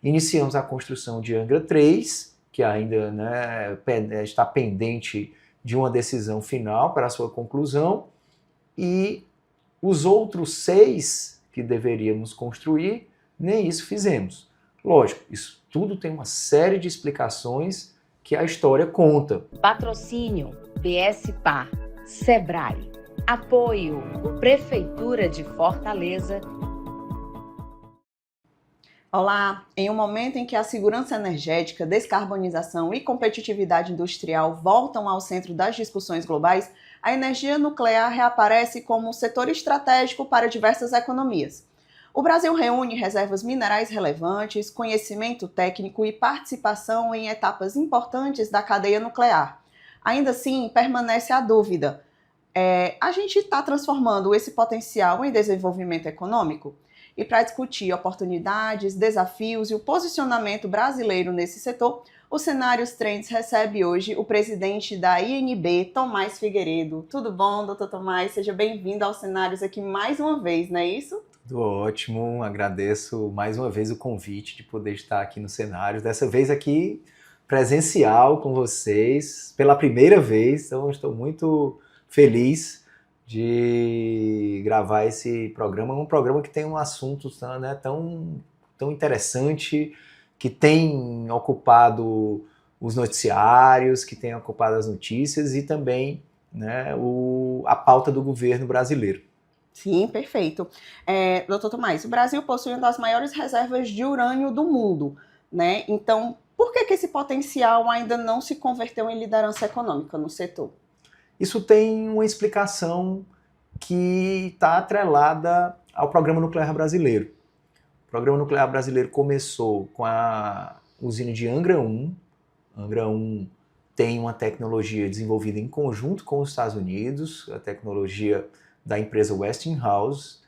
Iniciamos a construção de Angra 3, que ainda, né, está pendente de uma decisão final para a sua conclusão, e os outros 6 que deveríamos construir, nem isso fizemos. Lógico, isso tudo tem uma série de explicações que a história conta. Patrocínio BSPA, Sebrae. Apoio Prefeitura de Fortaleza. Olá! Em um momento em que a segurança energética, descarbonização e competitividade industrial voltam ao centro das discussões globais, a energia nuclear reaparece como um setor estratégico para diversas economias. O Brasil reúne reservas minerais relevantes, conhecimento técnico e participação em etapas importantes da cadeia nuclear. Ainda assim, permanece a dúvida: a gente está transformando esse potencial em desenvolvimento econômico? E para discutir oportunidades, desafios e o posicionamento brasileiro nesse setor, o Cenários Trends recebe hoje o presidente da INB, Tomás Figueiredo. Tudo bom, doutor Tomás? Seja bem-vindo ao Cenários aqui mais uma vez, não é isso? Tudo ótimo, agradeço mais uma vez o convite de poder estar aqui no Cenários, dessa vez aqui presencial com vocês, pela primeira vez, então estou muito feliz de gravar esse programa, um programa que tem um assunto, né, tão interessante, que tem ocupado os noticiários, que tem ocupado as notícias e também, né, a pauta do governo brasileiro. Sim, perfeito. Doutor Tomás, o Brasil possui uma das maiores reservas de urânio do mundo, né? Então, por que esse potencial ainda não se converteu em liderança econômica no setor? Isso tem uma explicação que está atrelada ao Programa Nuclear Brasileiro. O Programa Nuclear Brasileiro começou com a usina de Angra 1. Angra 1 tem uma tecnologia desenvolvida em conjunto com os Estados Unidos, a tecnologia da empresa Westinghouse,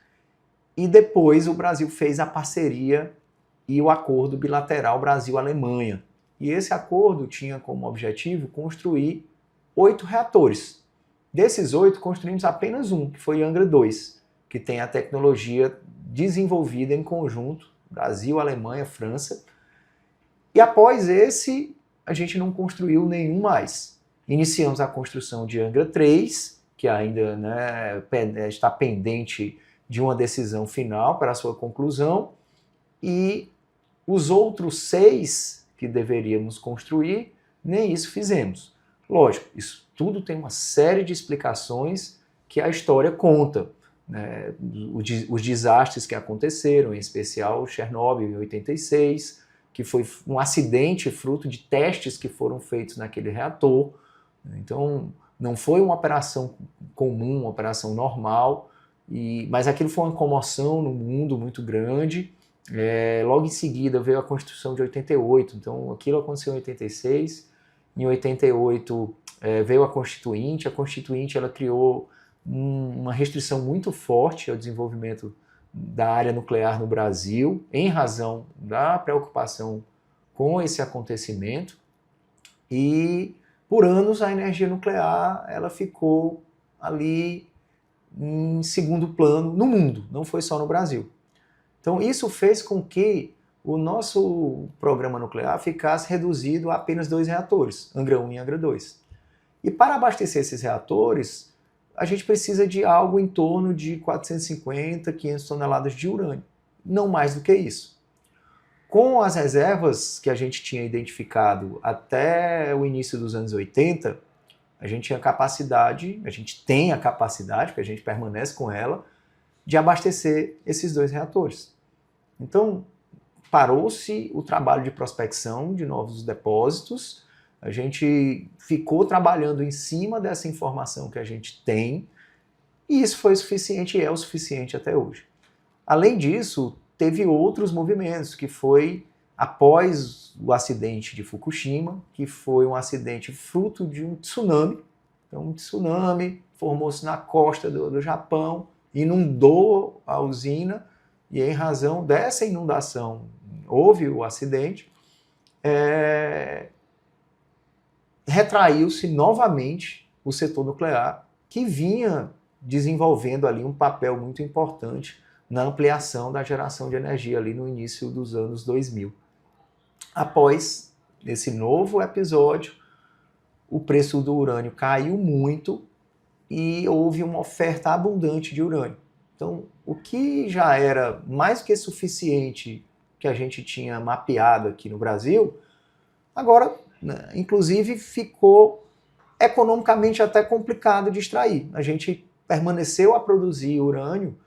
e depois o Brasil fez a parceria e o acordo bilateral Brasil-Alemanha. E esse acordo tinha como objetivo construir 8 reatores. Desses 8, construímos apenas um, que foi Angra 2, que tem a tecnologia desenvolvida em conjunto, Brasil, Alemanha, França. E após esse, a gente não construiu nenhum mais. Iniciamos a construção de Angra 3, que ainda, né, está pendente de uma decisão final para a sua conclusão, e os outros 6 que deveríamos construir, nem isso fizemos. Lógico, isso tudo tem uma série de explicações que a história conta, né? Os desastres que aconteceram, em especial Chernobyl em 86, que foi um acidente fruto de testes que foram feitos naquele reator. Então, não foi uma operação comum, uma operação normal, mas aquilo foi uma comoção no mundo muito grande. Logo em seguida veio a Constituição de 88, então aquilo aconteceu em 86. Em 88 veio a Constituinte ela criou uma restrição muito forte ao desenvolvimento da área nuclear no Brasil, em razão da preocupação com esse acontecimento, e por anos a energia nuclear ela ficou ali em segundo plano no mundo, não foi só no Brasil. Então isso fez com que o nosso programa nuclear ficasse reduzido a apenas 2 reatores, Angra 1 e Angra 2. E para abastecer esses reatores, a gente precisa de algo em torno de 450, 500 toneladas de urânio, não mais do que isso. Com as reservas que a gente tinha identificado até o início dos anos 80, a gente tinha capacidade, a gente tem a capacidade, porque a gente permanece com ela, de abastecer esses 2 reatores. Então, parou-se o trabalho de prospecção de novos depósitos, a gente ficou trabalhando em cima dessa informação que a gente tem, e isso foi suficiente e é o suficiente até hoje. Além disso, teve outros movimentos, que foi após o acidente de Fukushima, que foi um acidente fruto de um tsunami. Então, um tsunami formou-se na costa do Japão, inundou a usina, e em razão dessa inundação houve o acidente, retraiu-se novamente o setor nuclear, que vinha desenvolvendo ali um papel muito importante na ampliação da geração de energia ali no início dos anos 2000. Após esse novo episódio, o preço do urânio caiu muito e houve uma oferta abundante de urânio. Então, o que já era mais que suficiente que a gente tinha mapeado aqui no Brasil, agora, né, inclusive, ficou economicamente até complicado de extrair. A gente permaneceu a produzir urânio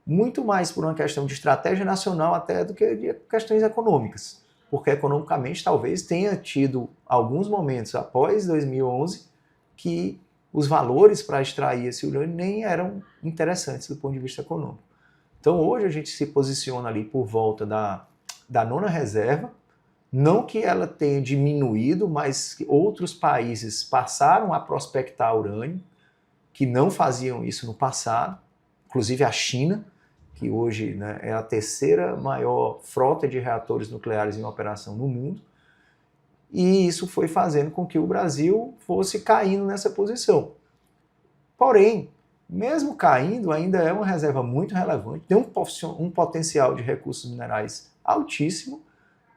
muito mais por uma questão de estratégia nacional até do que de questões econômicas. Porque economicamente talvez tenha tido alguns momentos após 2011 que os valores para extrair esse urânio nem eram interessantes do ponto de vista econômico. Então hoje a gente se posiciona ali por volta da nona reserva, não que ela tenha diminuído, mas que outros países passaram a prospectar urânio, que não faziam isso no passado, inclusive a China, que hoje, né, é a terceira maior frota de reatores nucleares em operação no mundo, e isso foi fazendo com que o Brasil fosse caindo nessa posição. Porém, mesmo caindo, ainda é uma reserva muito relevante, tem um potencial de recursos minerais altíssimo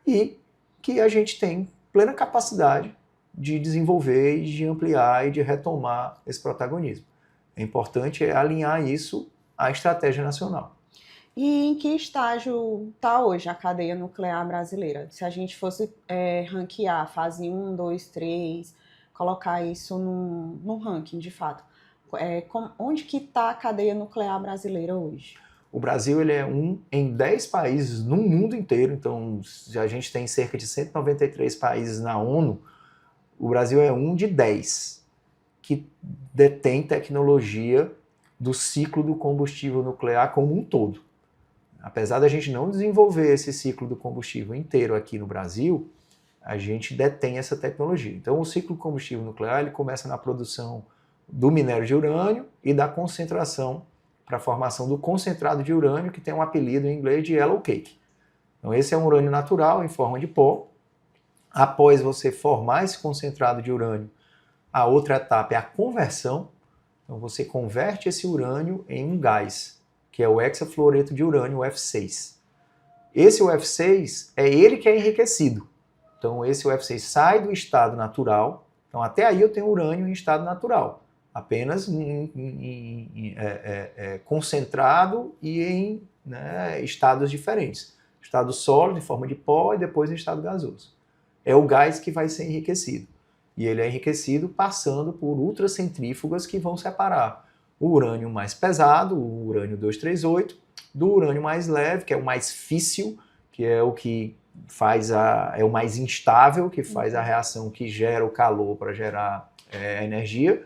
e que a gente tem plena capacidade de desenvolver e de ampliar e de retomar esse protagonismo. É importante alinhar isso à estratégia nacional. E em que estágio está hoje a cadeia nuclear brasileira? Se a gente fosse ranquear fase 1, 2, 3, colocar isso num ranking de fato, onde que está a cadeia nuclear brasileira hoje? O Brasil ele é em 10 países no mundo inteiro, então a gente tem cerca de 193 países na ONU, o Brasil é um de 10 que detém tecnologia do ciclo do combustível nuclear como um todo. Apesar da gente não desenvolver esse ciclo do combustível inteiro aqui no Brasil, a gente detém essa tecnologia. Então, o ciclo do combustível nuclear ele começa na produção do minério de urânio e da concentração para a formação do concentrado de urânio, que tem um apelido em inglês de yellow cake. Então, esse é um urânio natural em forma de pó. Após você formar esse concentrado de urânio, a outra etapa é a conversão. Então, você converte esse urânio em um gás, que é o hexafluoreto de urânio, o F6. Esse UF6 é ele que é enriquecido. Então esse UF6 sai do estado natural. Então até aí eu tenho urânio em estado natural, apenas concentrado e em, né, estados diferentes. Estado sólido, em forma de pó, e depois em estado gasoso. É o gás que vai ser enriquecido. E ele é enriquecido passando por ultracentrífugas que vão separar o urânio mais pesado, o urânio 238, do urânio mais leve, que é o mais físsil, que é o que faz é o mais instável, que faz a reação que gera o calor para gerar energia,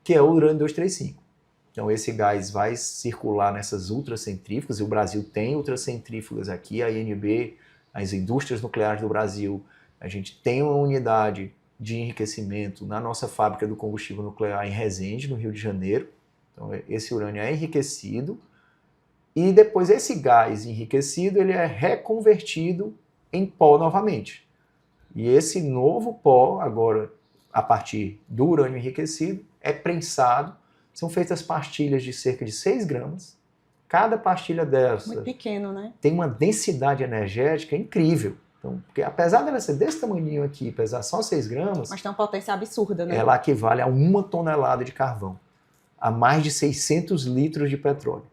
que é o urânio 235. Então esse gás vai circular nessas ultracentrífugas, e o Brasil tem ultracentrífugas aqui, a INB, as indústrias nucleares do Brasil, a gente tem uma unidade de enriquecimento na nossa fábrica do combustível nuclear em Resende, no Rio de Janeiro. Então esse urânio é enriquecido e depois esse gás enriquecido ele é reconvertido em pó novamente. E esse novo pó, agora a partir do urânio enriquecido, é prensado. São feitas pastilhas de cerca de 6 gramas. Cada pastilha dessa muito pequeno, né? Tem uma densidade energética incrível. Então, porque apesar dela ser desse tamanhinho aqui, pesar só 6 gramas... Mas tem uma potência absurda, né? Ela equivale a 1 tonelada de carvão, a mais de 600 litros de petróleo.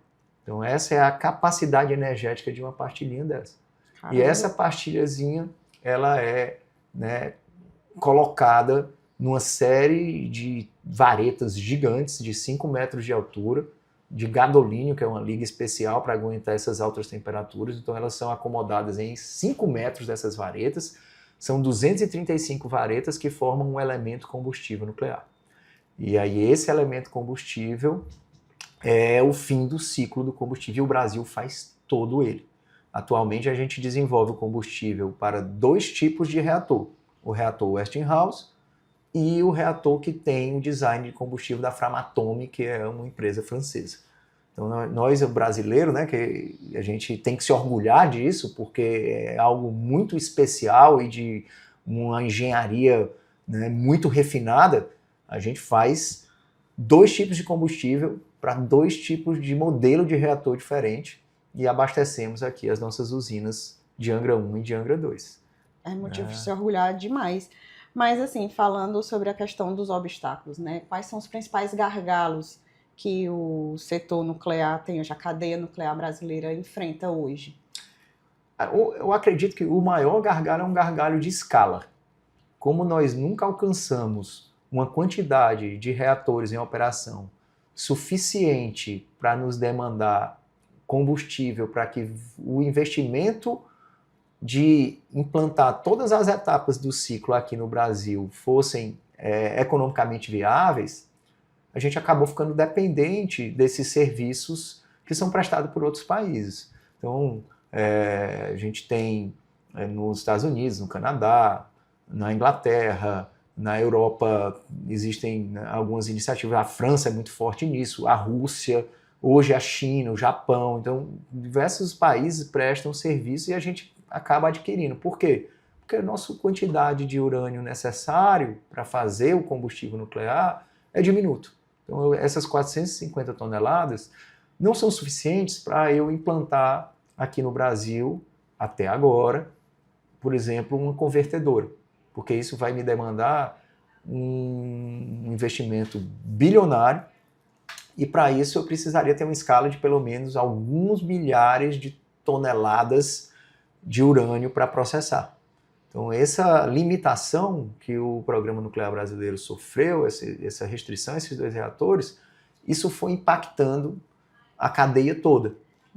Então essa é a capacidade energética de uma pastilhinha dessa. Caramba. E essa pastilhazinha, ela é, né, colocada numa série de varetas gigantes de 5 metros de altura, de gadolínio, que é uma liga especial para aguentar essas altas temperaturas. Então elas são acomodadas em 5 metros dessas varetas. São 235 varetas que formam um elemento combustível nuclear. E aí esse elemento combustível é o fim do ciclo do combustível e o Brasil faz todo ele. Atualmente a gente desenvolve o combustível para 2 tipos de reator. O reator Westinghouse e o reator que tem o design de combustível da Framatome, que é uma empresa francesa. Então nós, brasileiros, né, que a gente tem que se orgulhar disso, porque é algo muito especial e de uma engenharia, né, muito refinada. A gente faz 2 tipos de combustível para 2 tipos de modelo de reator diferente e abastecemos aqui as nossas usinas de Angra 1 e de Angra 2. É motivo de se orgulhar demais. Mas, assim, falando sobre a questão dos obstáculos, né? Quais são os principais gargalos que o setor nuclear tem hoje, a cadeia nuclear brasileira enfrenta hoje? Eu acredito que o maior gargalo é um gargalo de escala. Como nós nunca alcançamos uma quantidade de reatores em operação suficiente para nos demandar combustível para que o investimento de implantar todas as etapas do ciclo aqui no Brasil fossem economicamente viáveis, a gente acabou ficando dependente desses serviços que são prestados por outros países. Então, a gente tem nos Estados Unidos, no Canadá, na Inglaterra, na Europa existem algumas iniciativas, a França é muito forte nisso, a Rússia, hoje a China, o Japão, então diversos países prestam serviço e a gente acaba adquirindo. Por quê? Porque a nossa quantidade de urânio necessário para fazer o combustível nuclear é diminuto. Então essas 450 toneladas não são suficientes para eu implantar aqui no Brasil, até agora, por exemplo, uma convertedora, porque isso vai me demandar um investimento bilionário e para isso eu precisaria ter uma escala de pelo menos alguns milhares de toneladas de urânio para processar. Então essa limitação que o Programa Nuclear Brasileiro sofreu, essa restrição a esses 2 reatores, isso foi impactando a cadeia toda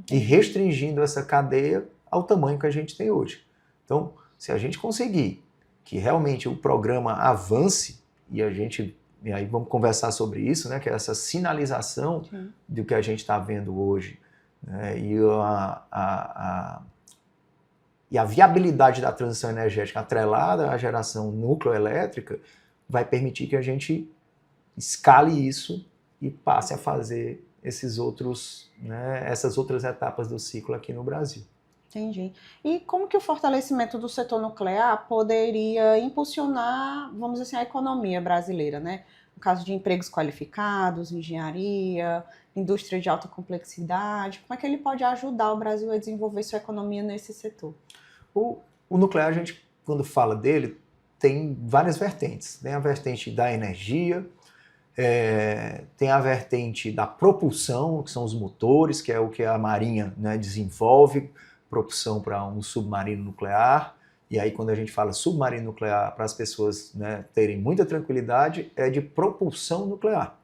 e restringindo essa cadeia ao tamanho que a gente tem hoje. Então, se a gente conseguir que realmente o programa avance, e aí vamos conversar sobre isso, né, que é essa sinalização do que a gente está vendo hoje, né, e a viabilidade da transição energética atrelada à geração nucleoelétrica vai permitir que a gente escale isso e passe a fazer essas outras etapas do ciclo aqui no Brasil. Entendi. E como que o fortalecimento do setor nuclear poderia impulsionar, vamos dizer assim, a economia brasileira, né? No caso de empregos qualificados, engenharia, indústria de alta complexidade, como é que ele pode ajudar o Brasil a desenvolver sua economia nesse setor? O nuclear, a gente, quando fala dele, tem várias vertentes. Tem a vertente da energia, tem a vertente da propulsão, que são os motores, que é o que a Marinha, né, desenvolve, propulsão para um submarino nuclear. E aí, quando a gente fala submarino nuclear, para as pessoas, né, terem muita tranquilidade, é de propulsão nuclear.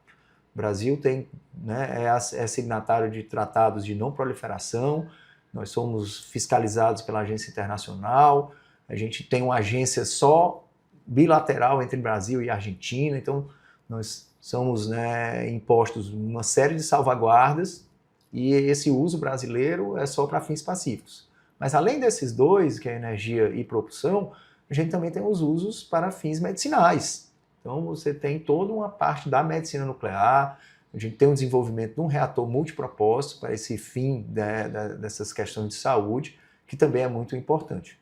O Brasil tem, né, é signatário de tratados de não proliferação, nós somos fiscalizados pela agência internacional, a gente tem uma agência só bilateral entre Brasil e Argentina, então nós somos, né, impostos uma série de salvaguardas e esse uso brasileiro é só para fins pacíficos. Mas além desses 2, que é energia e propulsão, a gente também tem os usos para fins medicinais. Então você tem toda uma parte da medicina nuclear, a gente tem o desenvolvimento de um reator multipropósito para esse fim, né, dessas questões de saúde, que também é muito importante.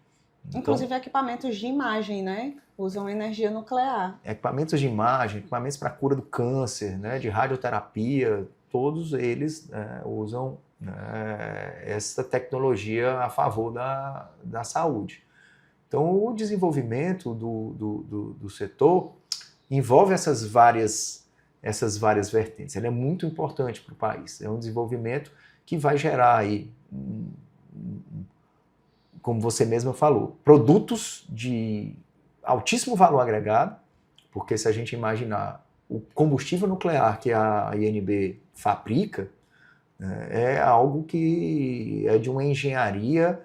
Inclusive equipamentos de imagem, né? Usam energia nuclear. Equipamentos de imagem, equipamentos para cura do câncer, né, de radioterapia, todos eles usam, né, essa tecnologia a favor da saúde. Então, o desenvolvimento do setor envolve essas várias vertentes. Ele é muito importante para o país. É um desenvolvimento que vai gerar aí, como você mesma falou, produtos de altíssimo valor agregado, porque se a gente imaginar o combustível nuclear que a INB fabrica, é algo que é de uma engenharia,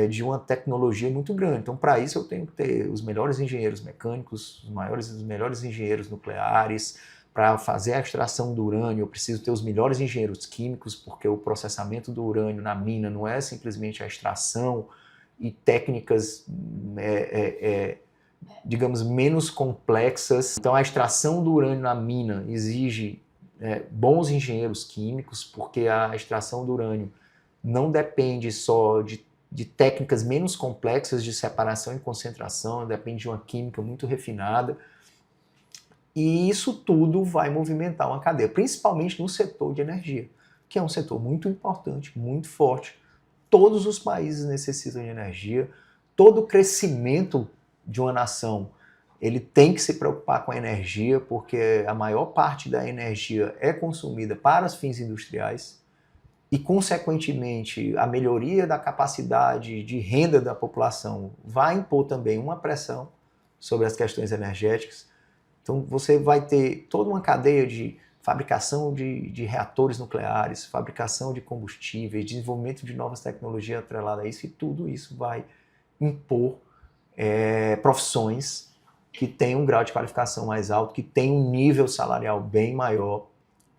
de uma tecnologia muito grande. Então, para isso, eu tenho que ter os melhores engenheiros mecânicos, os melhores engenheiros nucleares. Para fazer a extração do urânio, eu preciso ter os melhores engenheiros químicos, porque o processamento do urânio na mina não é simplesmente a extração, e técnicas, digamos, menos complexas. Então, a extração do urânio na mina exige bons engenheiros químicos, porque a extração do urânio não depende só de técnicas menos complexas de separação e concentração, depende de uma química muito refinada. E isso tudo vai movimentar uma cadeia, principalmente no setor de energia, que é um setor muito importante, muito forte. Todos os países necessitam de energia, todo o crescimento de uma nação, ele tem que se preocupar com a energia, porque a maior parte da energia é consumida para os fins industriais e, consequentemente, a melhoria da capacidade de renda da população vai impor também uma pressão sobre as questões energéticas. Então, você vai ter toda uma cadeia de fabricação de reatores nucleares, fabricação de combustíveis, desenvolvimento de novas tecnologias atreladas a isso, e tudo isso vai impor profissões que têm um grau de qualificação mais alto, que têm um nível salarial bem maior,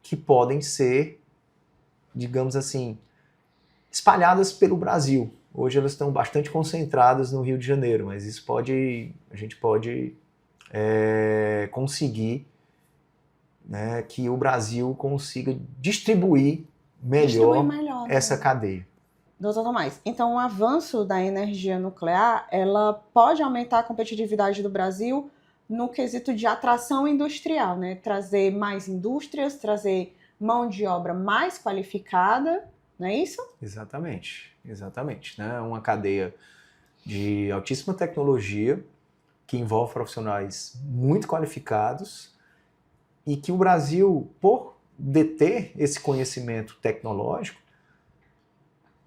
que podem ser, digamos assim, espalhadas pelo Brasil. Hoje elas estão bastante concentradas no Rio de Janeiro, mas isso a gente pode conseguir, né, que o Brasil consiga distribuir melhor essa cadeia. Doutor Tomás, então o avanço da energia nuclear, ela pode aumentar a competitividade do Brasil no quesito de atração industrial, né? Trazer mais indústrias, trazer mão de obra mais qualificada, não é isso? Exatamente, né? Uma cadeia de altíssima tecnologia que envolve profissionais muito qualificados e que o Brasil, por deter esse conhecimento tecnológico,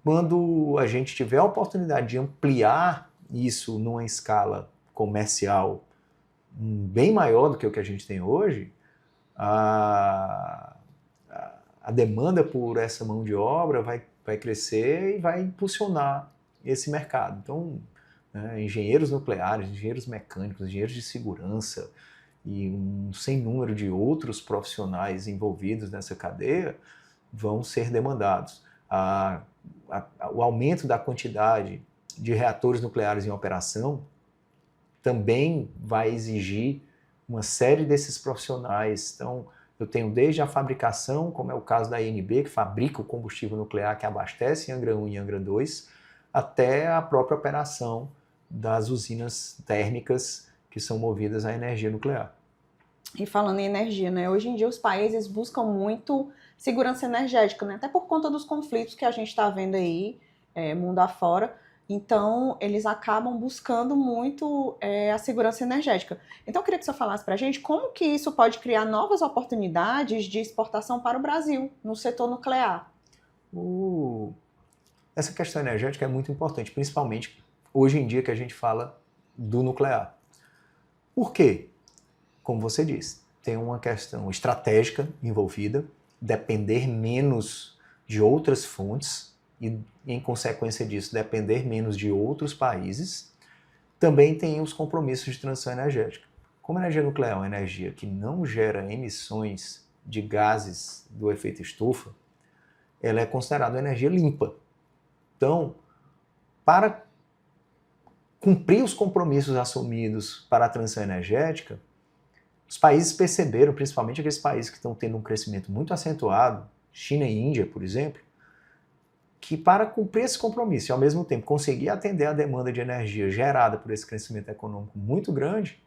quando a gente tiver a oportunidade de ampliar isso numa escala comercial bem maior do que o que a gente tem hoje, a demanda por essa mão de obra vai crescer e vai impulsionar esse mercado. Então, né, engenheiros nucleares, engenheiros mecânicos, engenheiros de segurança e um sem número de outros profissionais envolvidos nessa cadeia vão ser demandados. O aumento da quantidade de reatores nucleares em operação também vai exigir uma série desses profissionais. Então, eu tenho desde a fabricação, como é o caso da INB, que fabrica o combustível nuclear que abastece Angra 1 e Angra 2, até a própria operação das usinas térmicas que são movidas à energia nuclear. E falando em energia, né? Hoje em dia os países buscam muito segurança energética, né? Até por conta dos conflitos que a gente está vendo aí, mundo afora. Então, eles acabam buscando muito a segurança energética. Então, eu queria que você falasse para a gente como que isso pode criar novas oportunidades de exportação para o Brasil, no setor nuclear. Essa questão energética é muito importante, principalmente hoje em dia que a gente fala do nuclear. Por quê? Como você disse, tem uma questão estratégica envolvida, depender menos de outras fontes e, em consequência disso, depender menos de outros países. Também tem os compromissos de transição energética. Como a energia nuclear é uma energia que não gera emissões de gases do efeito estufa, ela é considerada uma energia limpa. Então, para cumprir os compromissos assumidos para a transição energética, os países perceberam, principalmente aqueles países que estão tendo um crescimento muito acentuado, China e Índia, por exemplo, que para cumprir esse compromisso e ao mesmo tempo conseguir atender a demanda de energia gerada por esse crescimento econômico muito grande,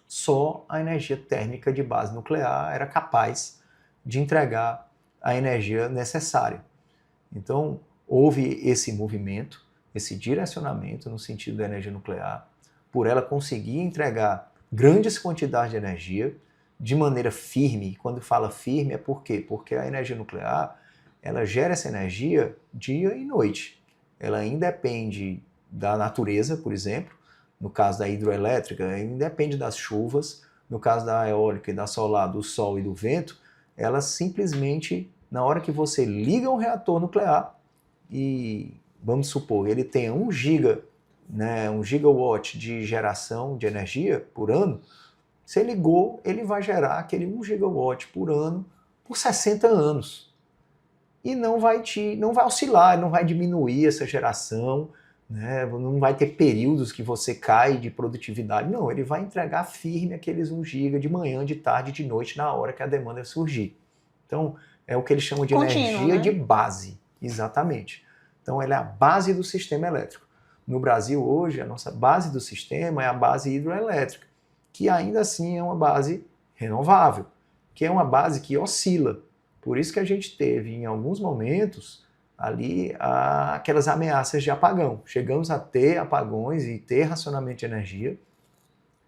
só a energia térmica de base nuclear era capaz de entregar a energia necessária. Então, houve esse movimento, esse direcionamento no sentido da energia nuclear, por ela conseguir entregar grandes quantidades de energia de maneira firme. Quando fala firme é por quê? Porque a energia nuclear, ela gera essa energia dia e noite. Ela independe da natureza, por exemplo, no caso da hidroelétrica, independe das chuvas, no caso da eólica e da solar, do sol e do vento, ela simplesmente, na hora que você liga um reator nuclear e, vamos supor, ele tenha 1 gigawatt de geração de energia por ano, se ele ligou, ele vai gerar aquele 1 gigawatt por ano por 60 anos. E não vai oscilar, não vai diminuir essa geração, né? Não vai ter períodos que você cai de produtividade. Não, ele vai entregar firme aqueles 1 giga de manhã, de tarde, de noite, na hora que a demanda surgir. Então, é o que eles chamam de energia, né? De base. Exatamente. Então, ela é a base do sistema elétrico. No Brasil, hoje, a nossa base do sistema é a base hidroelétrica, que ainda assim é uma base renovável, que é uma base que oscila. Por isso que a gente teve, em alguns momentos, ali aquelas ameaças de apagão. Chegamos a ter apagões e ter racionamento de energia,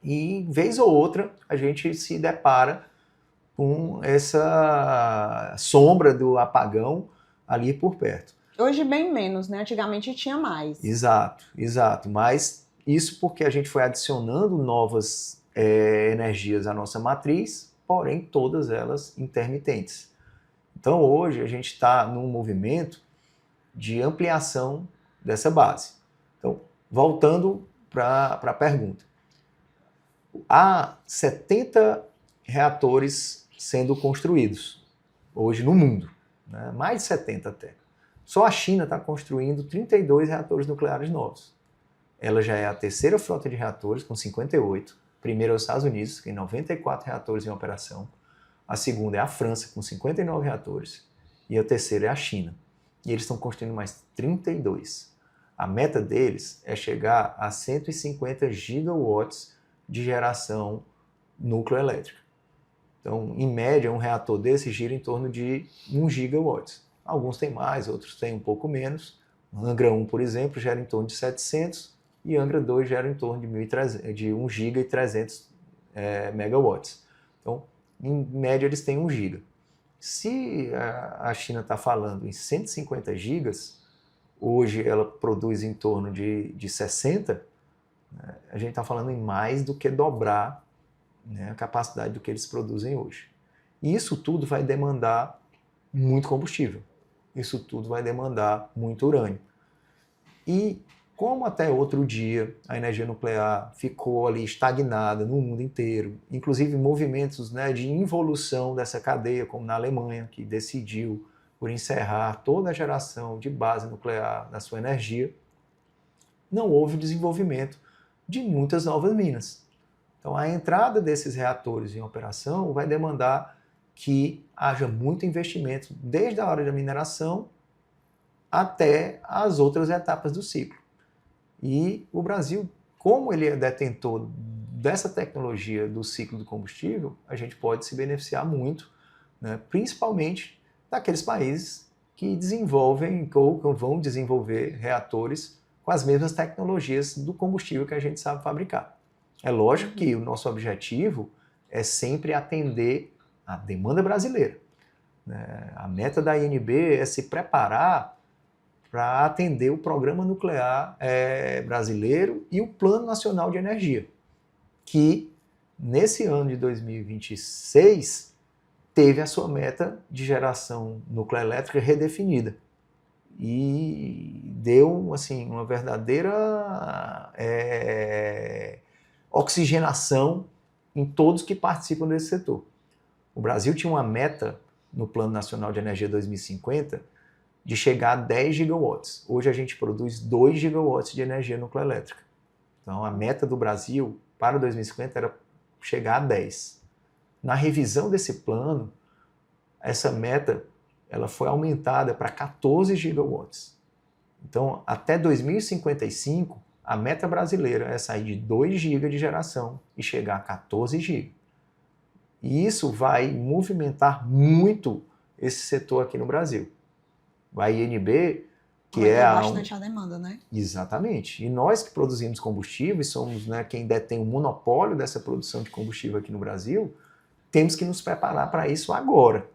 e vez ou outra a gente se depara com essa sombra do apagão ali por perto. Hoje bem menos, né? Antigamente tinha mais. Exato, exato. Mas isso porque a gente foi adicionando novas energias à nossa matriz, porém todas elas intermitentes. Então hoje a gente está num movimento de ampliação dessa base. Então, voltando para a pergunta. Há 70 reatores sendo construídos hoje no mundo, né? Mais de 70 até. Só a China está construindo 32 reatores nucleares novos. Ela já é a terceira frota de reatores, com 58. Primeiro é os Estados Unidos, que tem 94 reatores em operação. A segunda é a França, com 59 reatores. E a terceira é a China. E eles estão construindo mais 32. A meta deles é chegar a 150 gigawatts de geração nucleoelétrica. Então, em média, um reator desse gira em torno de 1 gigawatt. Alguns têm mais, outros têm um pouco menos. Angra 1, por exemplo, gera em torno de 700 e Angra 2 gera em torno de 1 giga e 300 megawatts. Então, em média, eles têm 1 giga. Se a China está falando em 150 gigas, hoje ela produz em torno de 60, a gente está falando em mais do que dobrar, né, a capacidade do que eles produzem hoje. E isso tudo vai demandar muito combustível. Isso tudo vai demandar muito urânio. E como até outro dia a energia nuclear ficou ali estagnada no mundo inteiro, inclusive movimentos, né, de involução dessa cadeia, como na Alemanha, que decidiu por encerrar toda a geração de base nuclear da sua energia, não houve desenvolvimento de muitas novas minas. Então a entrada desses reatores em operação vai demandar que haja muito investimento desde a hora da mineração até as outras etapas do ciclo. E o Brasil, como ele é detentor dessa tecnologia do ciclo do combustível, a gente pode se beneficiar muito, né, principalmente daqueles países que desenvolvem ou vão desenvolver reatores com as mesmas tecnologias do combustível que a gente sabe fabricar. É lógico que o nosso objetivo é sempre atender a demanda brasileira, né? A meta da INB é se preparar para atender o Programa Nuclear brasileiro e o Plano Nacional de Energia, que nesse ano de 2026 teve a sua meta de geração nucleoelétrica redefinida e deu assim, uma verdadeira oxigenação em todos que participam desse setor. O Brasil tinha uma meta no Plano Nacional de Energia 2050 de chegar a 10 gigawatts. Hoje a gente produz 2 gigawatts de energia nucleoelétrica. Então a meta do Brasil para 2050 era chegar a 10. Na revisão desse plano, essa meta ela foi aumentada para 14 gigawatts. Então até 2055, a meta brasileira é sair de 2 GB de geração e chegar a 14 GB. E isso vai movimentar muito esse setor aqui no Brasil. A INB, que é bastante a demanda, né? Exatamente. E nós que produzimos combustível, somos, né, quem detém o monopólio dessa produção de combustível aqui no Brasil, temos que nos preparar para isso agora.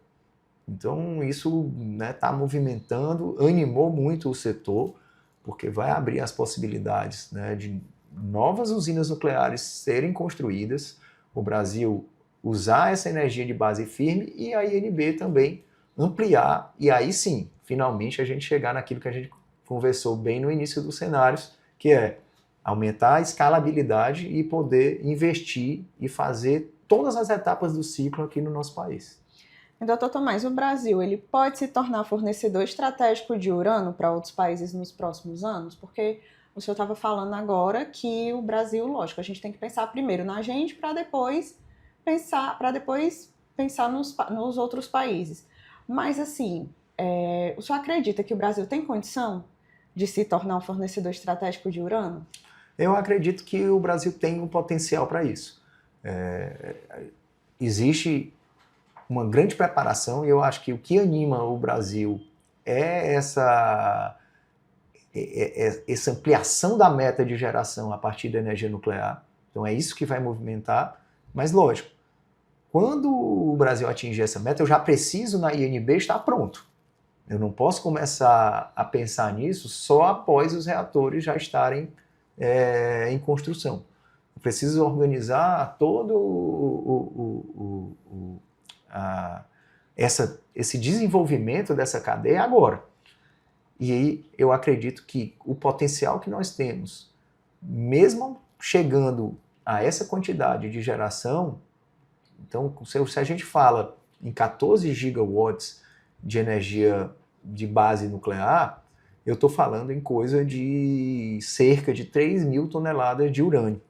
Então isso está, né, movimentando, animou muito o setor, porque vai abrir as possibilidades, né, de novas usinas nucleares serem construídas, o Brasil usar essa energia de base firme e a INB também ampliar, e aí sim, finalmente a gente chegar naquilo que a gente conversou bem no início dos cenários, que é aumentar a escalabilidade e poder investir e fazer todas as etapas do ciclo aqui no nosso país. Doutor Tomás, o Brasil ele pode se tornar fornecedor estratégico de urânio para outros países nos próximos anos? Porque o senhor estava falando agora que o Brasil, lógico, a gente tem que pensar primeiro na gente para depois pensar nos outros países. Mas assim, o senhor acredita que o Brasil tem condição de se tornar um fornecedor estratégico de urânio? Eu acredito que o Brasil tem um potencial para isso. Existe uma grande preparação e eu acho que o que anima o Brasil essa ampliação da meta de geração a partir da energia nuclear. Então é isso que vai movimentar, mas lógico, quando o Brasil atingir essa meta, eu já preciso na INB estar pronto. Eu não posso começar a pensar nisso só após os reatores já estarem em construção. Eu preciso organizar todo esse desenvolvimento dessa cadeia agora. E aí eu acredito que o potencial que nós temos, mesmo chegando a essa quantidade de geração, então se a gente fala em 14 gigawatts de energia de base nuclear, eu estou falando em coisa de cerca de 3.000 toneladas de urânio.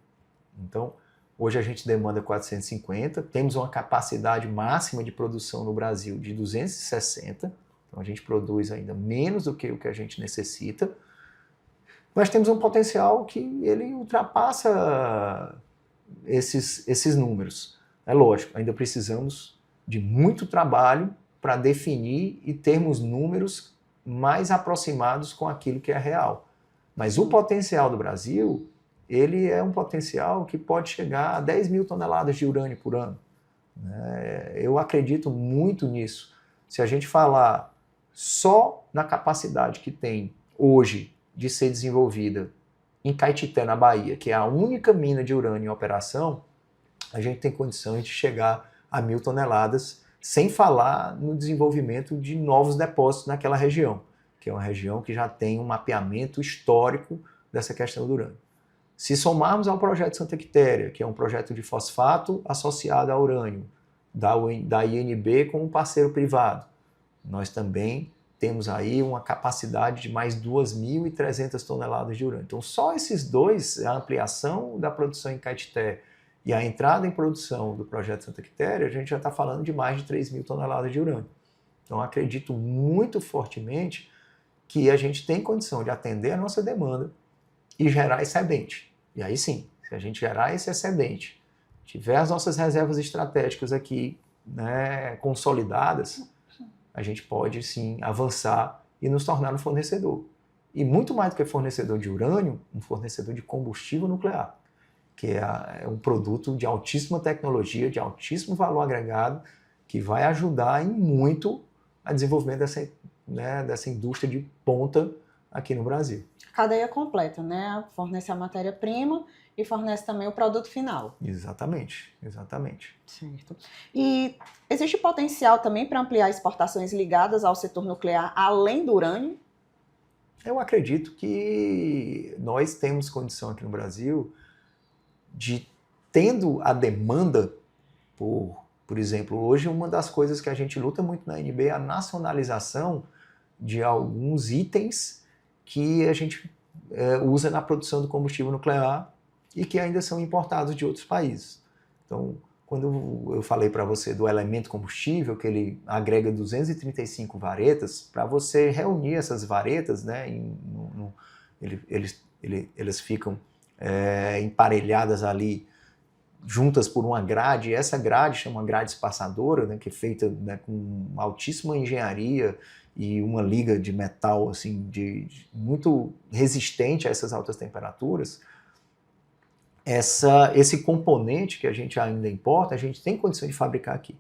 Então, hoje a gente demanda 450, temos uma capacidade máxima de produção no Brasil de 260, então a gente produz ainda menos do que o que a gente necessita, mas temos um potencial que ele ultrapassa esses números. É lógico, ainda precisamos de muito trabalho para definir e termos números mais aproximados com aquilo que é real. Mas o potencial do Brasil, ele é um potencial que pode chegar a 10.000 toneladas de urânio por ano. Eu acredito muito nisso. Se a gente falar só na capacidade que tem hoje de ser desenvolvida em Caetité, na Bahia, que é a única mina de urânio em operação, a gente tem condição de chegar a 1.000 toneladas, sem falar no desenvolvimento de novos depósitos naquela região, que é uma região que já tem um mapeamento histórico dessa questão do urânio. Se somarmos ao projeto Santa Quitéria, que é um projeto de fosfato associado ao urânio, da INB com um parceiro privado, nós também temos aí uma capacidade de mais 2.300 toneladas de urânio. Então, só esses dois, a ampliação da produção em Caetité e a entrada em produção do projeto Santa Quitéria, a gente já está falando de mais de 3.000 toneladas de urânio. Então, acredito muito fortemente que a gente tem condição de atender a nossa demanda e gerar excedente. E aí sim, se a gente gerar esse excedente, tiver as nossas reservas estratégicas aqui, né, consolidadas, a gente pode sim avançar e nos tornar um fornecedor. E muito mais do que fornecedor de urânio, um fornecedor de combustível nuclear, que é um produto de altíssima tecnologia, de altíssimo valor agregado, que vai ajudar em muito a desenvolvimento dessa indústria de ponta aqui no Brasil. Cadeia completa, né? Fornece a matéria-prima e fornece também o produto final. Exatamente, exatamente. Certo. E existe potencial também para ampliar exportações ligadas ao setor nuclear, além do urânio? Eu acredito que nós temos condição aqui no Brasil de, tendo a demanda por exemplo, hoje uma das coisas que a gente luta muito na INB é a nacionalização de alguns itens que a gente usa na produção do combustível nuclear e que ainda são importados de outros países. Então, quando eu falei para você do elemento combustível, que ele agrega 235 varetas, para você reunir essas varetas, né, eles ficam emparelhadas ali, juntas por uma grade, e essa grade chama grade espaçadora, né, que é feita, né, com altíssima engenharia e uma liga de metal assim, muito resistente a essas altas temperaturas. Esse componente que a gente ainda importa, a gente tem condição de fabricar aqui.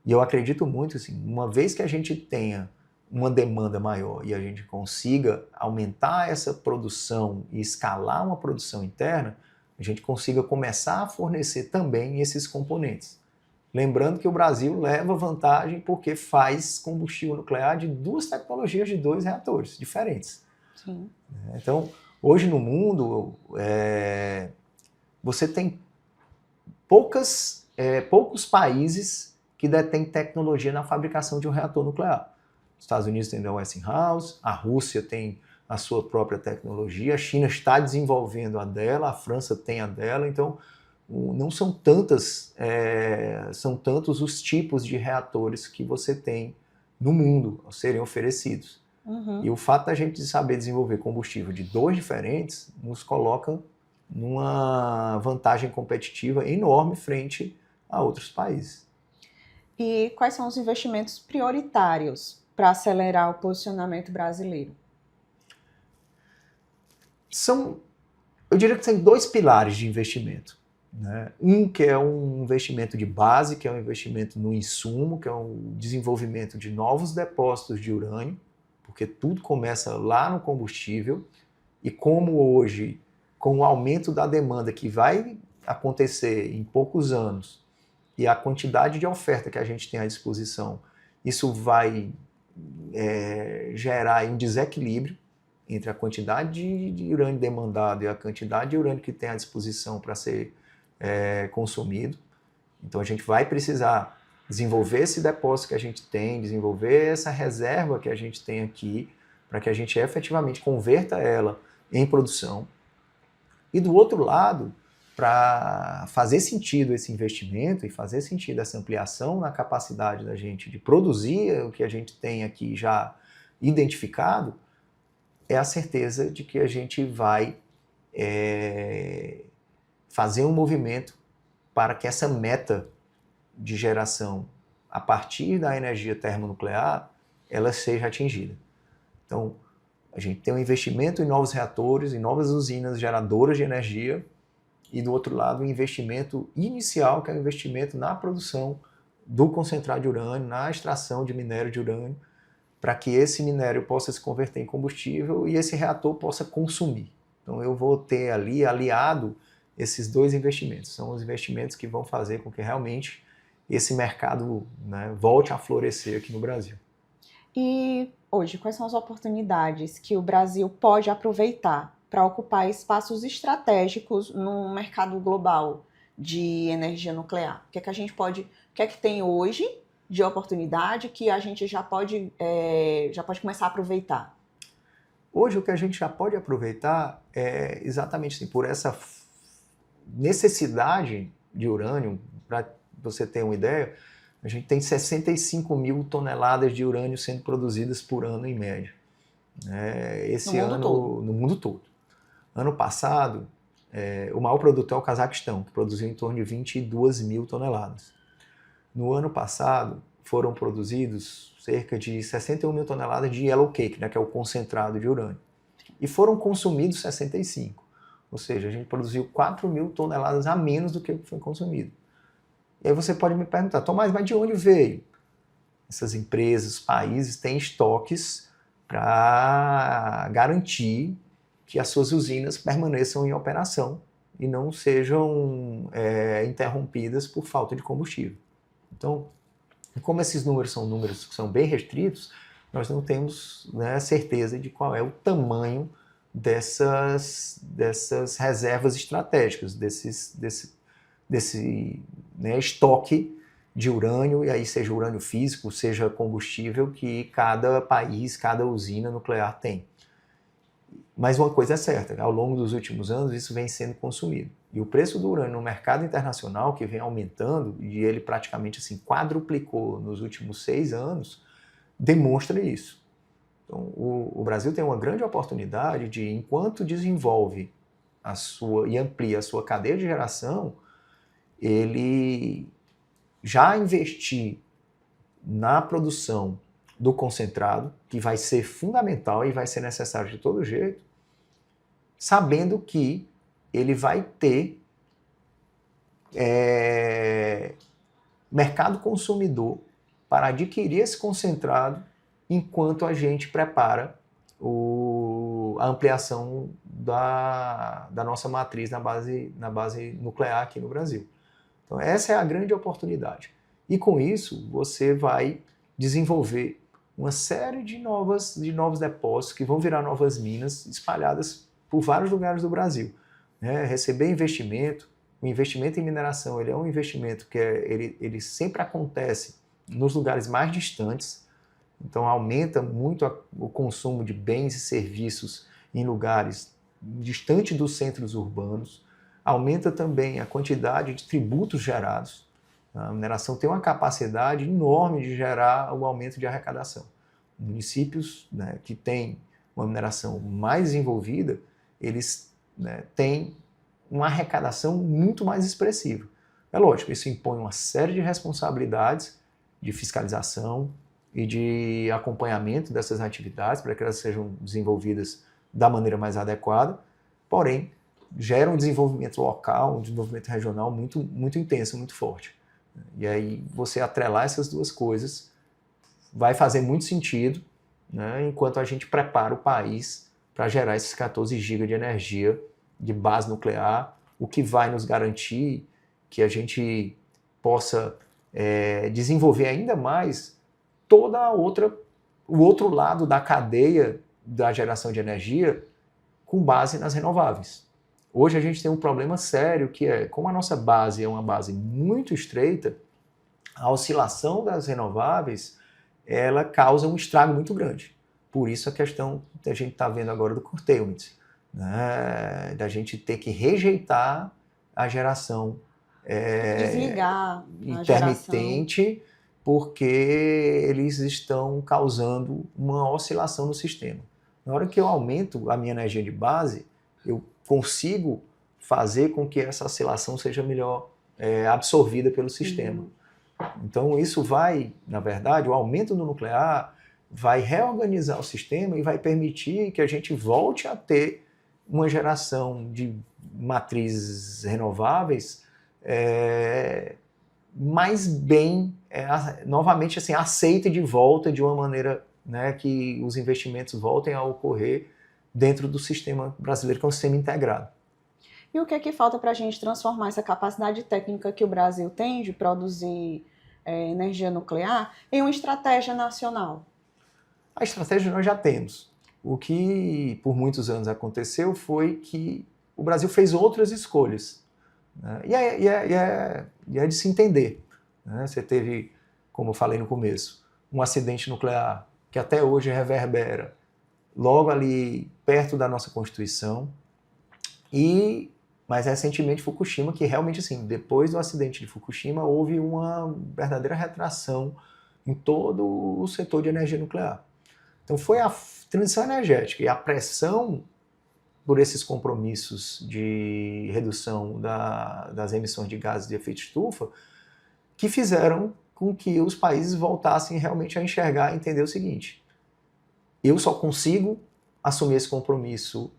E eu acredito muito, assim, uma vez que a gente tenha uma demanda maior e a gente consiga aumentar essa produção e escalar uma produção interna, a gente consiga começar a fornecer também esses componentes. Lembrando que o Brasil leva vantagem porque faz combustível nuclear de duas tecnologias de 2 reatores diferentes. Sim. Então, hoje no mundo, você tem poucos países que detêm tecnologia na fabricação de um reator nuclear. Os Estados Unidos tem a Westinghouse, a Rússia tem a sua própria tecnologia, a China está desenvolvendo a dela, a França tem a dela, então não são tantos os tipos de reatores que você tem no mundo a serem oferecidos. Uhum. E o fato da gente saber desenvolver combustível de 2 diferentes nos coloca numa vantagem competitiva enorme frente a outros países. E quais são os investimentos prioritários para acelerar o posicionamento brasileiro? Eu diria que tem 2 pilares de investimento, né? Um que é um investimento de base, que é um investimento no insumo, que é o desenvolvimento de novos depósitos de urânio, porque tudo começa lá no combustível, e como hoje, com o aumento da demanda que vai acontecer em poucos anos, e a quantidade de oferta que a gente tem à disposição, isso vai gerar um desequilíbrio entre a quantidade de urânio demandado e a quantidade de urânio que tem à disposição para ser consumido. Então a gente vai precisar desenvolver esse depósito que a gente tem, desenvolver essa reserva que a gente tem aqui, para que a gente efetivamente converta ela em produção. E do outro lado, para fazer sentido esse investimento e fazer sentido essa ampliação na capacidade da gente de produzir o que a gente tem aqui já identificado, é a certeza de que a gente vai fazer um movimento para que essa meta de geração a partir da energia termonuclear ela seja atingida. Então, a gente tem um investimento em novos reatores, em novas usinas geradoras de energia, e do outro lado, um investimento inicial, que é o investimento na produção do concentrado de urânio, na extração de minério de urânio, para que esse minério possa se converter em combustível e esse reator possa consumir. Então eu vou ter ali aliado esses 2 investimentos. São os investimentos que vão fazer com que realmente esse mercado, né, volte a florescer aqui no Brasil. E hoje, quais são as oportunidades que o Brasil pode aproveitar para ocupar espaços estratégicos no mercado global de energia nuclear? O que é que a gente pode, o que é que tem hoje de oportunidade que a gente já pode começar a aproveitar? Hoje o que a gente já pode aproveitar é exatamente assim, por essa necessidade de urânio. Para você ter uma ideia, a gente tem 65 mil toneladas de urânio sendo produzidas por ano em média. Esse ano no mundo todo. Ano passado, o maior produtor é o Cazaquistão, que produziu em torno de 22 mil toneladas. No ano passado, foram produzidos cerca de 61 mil toneladas de yellow cake, né, que é o concentrado de urânio. E foram consumidos 65. Ou seja, a gente produziu 4 mil toneladas a menos do que foi consumido. E aí você pode me perguntar, Tomás, mas de onde veio? Essas empresas, países têm estoques para garantir que as suas usinas permaneçam em operação e não sejam interrompidas por falta de combustível. Então, como esses números que são bem restritos, nós não temos, né, certeza de qual é o tamanho dessas reservas estratégicas, desse estoque de urânio, e aí seja urânio físico, seja combustível, que cada país, cada usina nuclear tem. Mas uma coisa é certa, ao longo dos últimos anos isso vem sendo consumido. E o preço do urânio no mercado internacional, que vem aumentando, e ele praticamente assim, quadruplicou nos últimos 6 anos, demonstra isso. Então, o Brasil tem uma grande oportunidade de, enquanto desenvolve e amplia a sua cadeia de geração, ele já investir na produção do concentrado, que vai ser fundamental e vai ser necessário de todo jeito, sabendo que ele vai ter mercado consumidor para adquirir esse concentrado enquanto a gente prepara a ampliação da nossa matriz na base nuclear aqui no Brasil. Então essa é a grande oportunidade. E com isso você vai desenvolver uma série de novos depósitos que vão virar novas minas espalhadas por vários lugares do Brasil. Receber investimento, o investimento em mineração ele é um investimento que ele sempre acontece nos lugares mais distantes, então aumenta muito o consumo de bens e serviços em lugares distantes dos centros urbanos, aumenta também a quantidade de tributos gerados. A mineração tem uma capacidade enorme de gerar o aumento de arrecadação. Municípios, né, que têm uma mineração mais desenvolvida, eles, né, têm uma arrecadação muito mais expressiva. É lógico, isso impõe uma série de responsabilidades de fiscalização, e de acompanhamento dessas atividades para que elas sejam desenvolvidas da maneira mais adequada, porém, gera um desenvolvimento local, um desenvolvimento regional muito intenso, muito forte. E aí você atrelar essas duas coisas vai fazer muito sentido, né, enquanto a gente prepara o país para gerar esses 14 GB de energia de base nuclear, o que vai nos garantir que a gente possa desenvolver ainda mais o outro lado da cadeia da geração de energia com base nas renováveis. Hoje a gente tem um problema sério que é, como a nossa base é uma base muito estreita, a oscilação das renováveis ela causa um estrago muito grande. Por isso a questão que a gente está vendo agora do curtailment, né? Da gente ter que rejeitar a geração desligar intermitente, porque eles estão causando uma oscilação no sistema. Na hora que eu aumento a minha energia de base, eu consigo fazer com que essa oscilação seja melhor absorvida pelo sistema. Então isso vai, na verdade, o aumento do nuclear vai reorganizar o sistema e vai permitir que a gente volte a ter uma geração de matrizes renováveis mais bem, novamente assim, aceita de volta de uma maneira, né, que os investimentos voltem a ocorrer dentro do sistema brasileiro, que é um sistema integrado. E o que é que falta para a gente transformar essa capacidade técnica que o Brasil tem de produzir energia nuclear em uma estratégia nacional? A estratégia nós já temos. O que por muitos anos aconteceu foi que o Brasil fez outras escolhas, né? E é de se entender, né? Você teve, como eu falei no começo, um acidente nuclear que até hoje reverbera logo ali perto da nossa Constituição, e mais recentemente Fukushima, que realmente, assim, depois do acidente de Fukushima, houve uma verdadeira retração em todo o setor de energia nuclear. Então foi a transição energética e a pressão por esses compromissos de redução das emissões de gases de efeito estufa que fizeram com que os países voltassem realmente a enxergar e entender o seguinte: eu só consigo assumir esse compromisso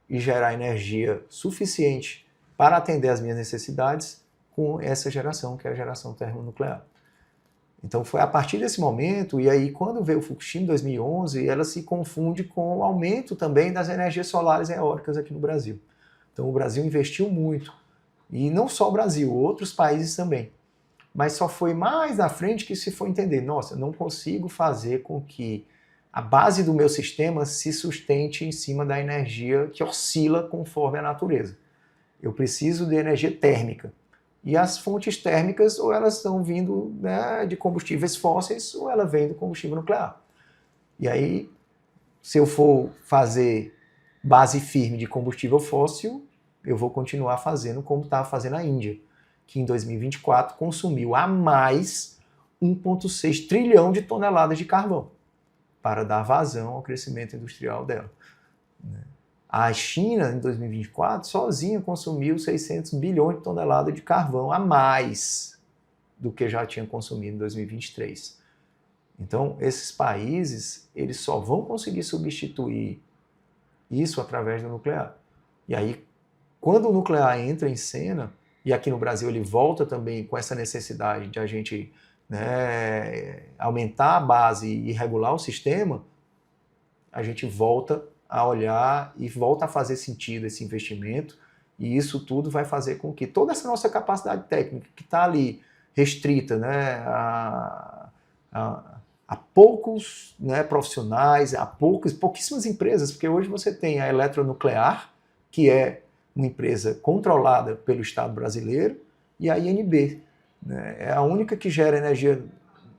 e gerar energia suficiente para atender às minhas necessidades com essa geração, que é a geração termonuclear. Então foi a partir desse momento, e aí quando veio o Fukushima em 2011, ela se confunde com o aumento também das energias solares e eólicas aqui no Brasil. Então o Brasil investiu muito, e não só o Brasil, outros países também. Mas só foi mais na frente que se foi entender, nossa, eu não consigo fazer com que a base do meu sistema se sustente em cima da energia que oscila conforme a natureza. Eu preciso de energia térmica. E as fontes térmicas, ou elas estão vindo, né, de combustíveis fósseis, ou ela vem do combustível nuclear. E aí, se eu for fazer base firme de combustível fóssil, eu vou continuar fazendo como estava fazendo a Índia, que em 2024 consumiu a mais 1,6 trilhão de toneladas de carvão para dar vazão ao crescimento industrial dela. A China, em 2024, sozinha consumiu 600 bilhões de toneladas de carvão a mais do que já tinha consumido em 2023. Então, esses países, eles só vão conseguir substituir isso através do nuclear. E aí, quando o nuclear entra em cena, e aqui no Brasil ele volta também com essa necessidade de a gente, né, aumentar a base e regular o sistema, a gente volta a olhar e volta a fazer sentido esse investimento, e isso tudo vai fazer com que toda essa nossa capacidade técnica que está ali restrita, né, a poucos, né, profissionais, a pouquíssimas empresas, porque hoje você tem a Eletronuclear, que é uma empresa controlada pelo Estado brasileiro, e a INB, né, é a única que gera energia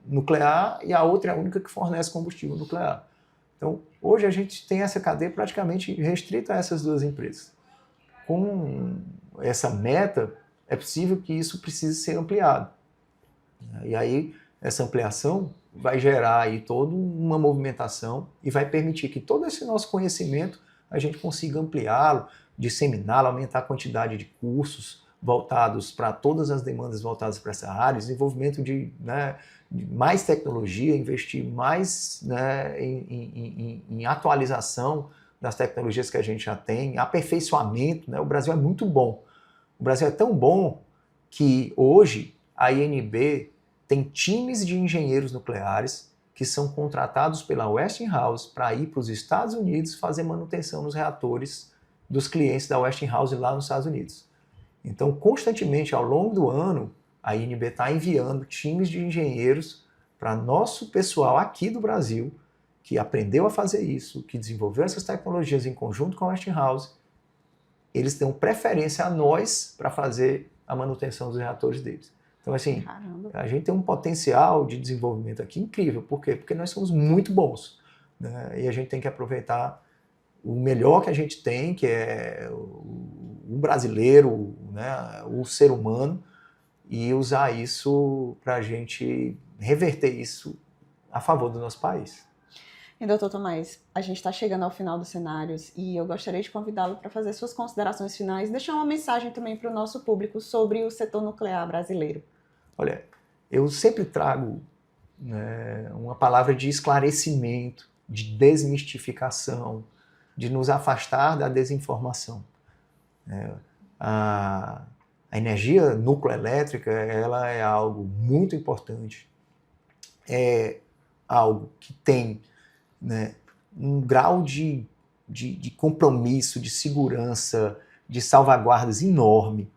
nuclear e a outra é a única que fornece combustível nuclear. Então, hoje a gente tem essa cadeia praticamente restrita a essas duas empresas. Com essa meta, é possível que isso precise ser ampliado. E aí, essa ampliação vai gerar aí toda uma movimentação e vai permitir que todo esse nosso conhecimento a gente consiga ampliá-lo, disseminá-lo, aumentar a quantidade de cursos voltados para todas as demandas voltadas para essa área, desenvolvimento de mais tecnologia, investir mais, né, em atualização das tecnologias que a gente já tem, aperfeiçoamento, né? O Brasil é muito bom. O Brasil é tão bom que hoje a INB tem times de engenheiros nucleares que são contratados pela Westinghouse para ir para os Estados Unidos fazer manutenção nos reatores dos clientes da Westinghouse lá nos Estados Unidos. Então, constantemente, ao longo do ano, a INB está enviando times de engenheiros para nosso pessoal aqui do Brasil, que aprendeu a fazer isso, que desenvolveu essas tecnologias em conjunto com a Westinghouse. Eles dão preferência a nós para fazer a manutenção dos reatores deles. Então, assim, Caramba. a gente tem um potencial de desenvolvimento aqui incrível. Por quê? Porque nós somos muito bons, né? E a gente tem que aproveitar o melhor que a gente tem, que é o brasileiro, né? O ser humano, e usar isso para a gente reverter isso a favor do nosso país. E, doutor Tomás, a gente está chegando ao final dos cenários e eu gostaria de convidá-lo para fazer suas considerações finais, deixar uma mensagem também para o nosso público sobre o setor nuclear brasileiro. Olha, eu sempre trago, né, uma palavra de esclarecimento, de desmistificação, de nos afastar da desinformação. A energia nucleoelétrica, ela é algo muito importante, é algo que tem, né, um grau de compromisso, de segurança, de salvaguardas enorme.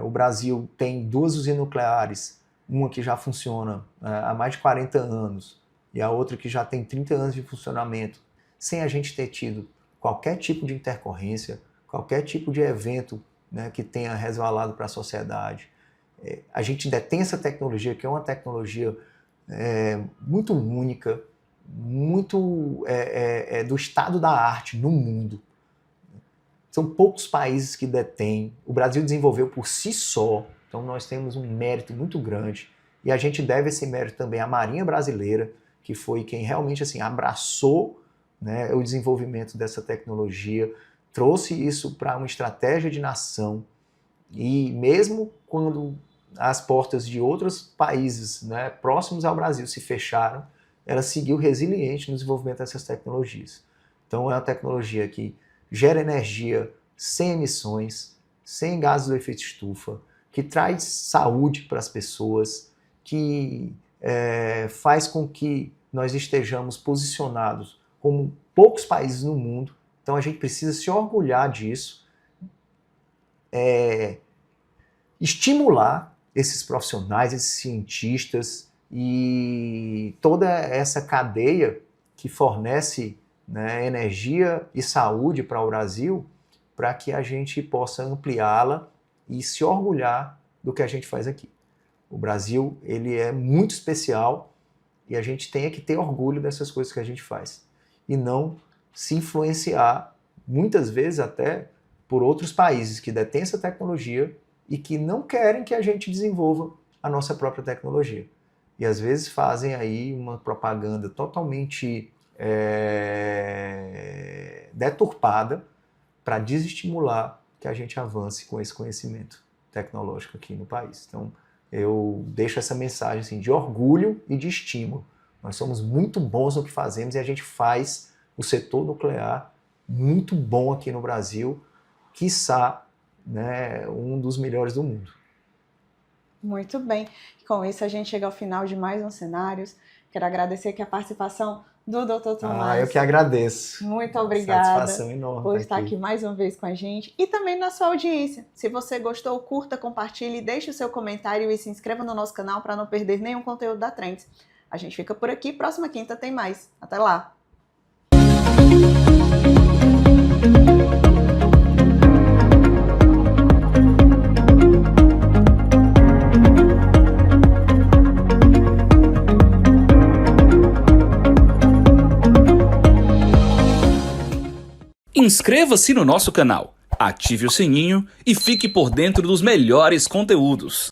O Brasil tem 2 usinas nucleares, uma que já funciona há mais de 40 anos e a outra que já tem 30 anos de funcionamento, sem a gente ter tido qualquer tipo de intercorrência, qualquer tipo de evento, né, que tenha resvalado para a sociedade. A gente detém essa tecnologia, que é uma tecnologia muito única, muito do estado da arte no mundo. São poucos países que detêm. O Brasil desenvolveu por si só, então nós temos um mérito muito grande. E a gente deve esse mérito também à Marinha Brasileira, que foi quem realmente assim, abraçou, né, o desenvolvimento dessa tecnologia, trouxe isso para uma estratégia de nação. E mesmo quando as portas de outros países, né, próximos ao Brasil se fecharam, ela seguiu resiliente no desenvolvimento dessas tecnologias. Então é uma tecnologia que gera energia sem emissões, sem gases do efeito estufa, que traz saúde para as pessoas, que faz com que nós estejamos posicionados como poucos países no mundo. Então a gente precisa se orgulhar disso, estimular esses profissionais, esses cientistas e toda essa cadeia que fornece, né, energia e saúde para o Brasil, para que a gente possa ampliá-la e se orgulhar do que a gente faz aqui. O Brasil, ele é muito especial e a gente tem que ter orgulho dessas coisas que a gente faz e não se influenciar, muitas vezes até por outros países que detêm essa tecnologia e que não querem que a gente desenvolva a nossa própria tecnologia. E às vezes fazem aí uma propaganda totalmente deturpada para desestimular que a gente avance com esse conhecimento tecnológico aqui no país. Então, eu deixo essa mensagem assim, de orgulho e de estímulo. Nós somos muito bons no que fazemos e a gente faz o setor nuclear muito bom aqui no Brasil, quiçá, né, um dos melhores do mundo. Muito bem. Com isso, a gente chega ao final de mais um Cenários. Quero agradecer aqui a participação do Dr. Tomás. Eu que agradeço. Muito obrigada. Satisfação enorme por estar aqui mais uma vez com a gente e também na sua audiência. Se você gostou, curta, compartilhe, deixe o seu comentário e se inscreva no nosso canal para não perder nenhum conteúdo da Trends. A gente fica por aqui. Próxima quinta tem mais. Até lá! Inscreva-se no nosso canal, ative o sininho e fique por dentro dos melhores conteúdos.